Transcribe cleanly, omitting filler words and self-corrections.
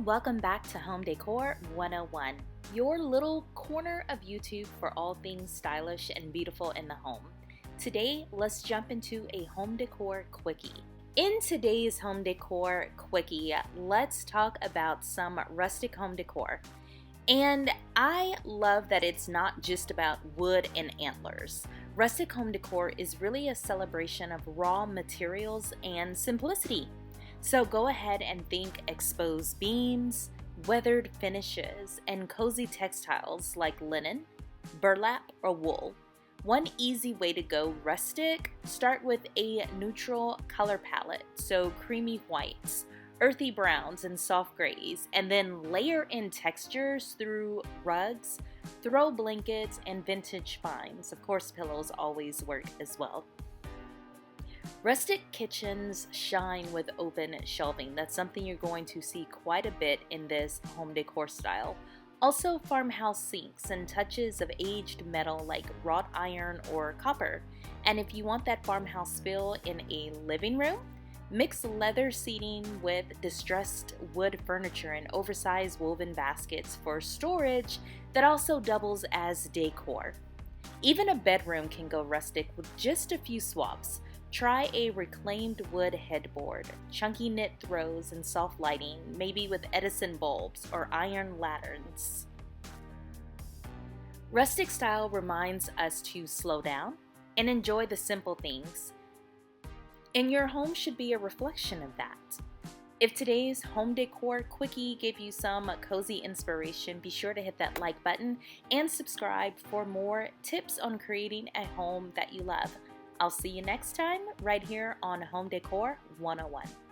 welcome back to Home Decor 101, your little corner of YouTube for all things stylish and beautiful in the home. Today, let's jump into a home decor quickie. In today's home decor quickie, let's talk about some rustic home decor. And I love that it's not just about wood and antlers. Rustic home decor is really a celebration of raw materials and simplicity. So go ahead and think exposed beams, weathered finishes, and cozy textiles like linen, burlap, or wool. One easy way to go rustic, start with a neutral color palette, so creamy whites, earthy browns, and soft grays, and then layer in textures through rugs, throw blankets, and vintage finds. Of course, pillows always work as well. Rustic kitchens shine with open shelving. That's something you're going to see quite a bit in this home decor style. Also, farmhouse sinks and touches of aged metal like wrought iron or copper. And if you want that farmhouse feel in a living room, mix leather seating with distressed wood furniture and oversized woven baskets for storage that also doubles as decor. Even a bedroom can go rustic with just a few swaps. Try a reclaimed wood headboard, chunky knit throws, and soft lighting, maybe with Edison bulbs or iron lanterns. Rustic style reminds us to slow down and enjoy the simple things. And your home should be a reflection of that. If today's home decor quickie gave you some cozy inspiration, be sure to hit that like button and subscribe for more tips on creating a home that you love. I'll see you next time right here on Home Decor 101.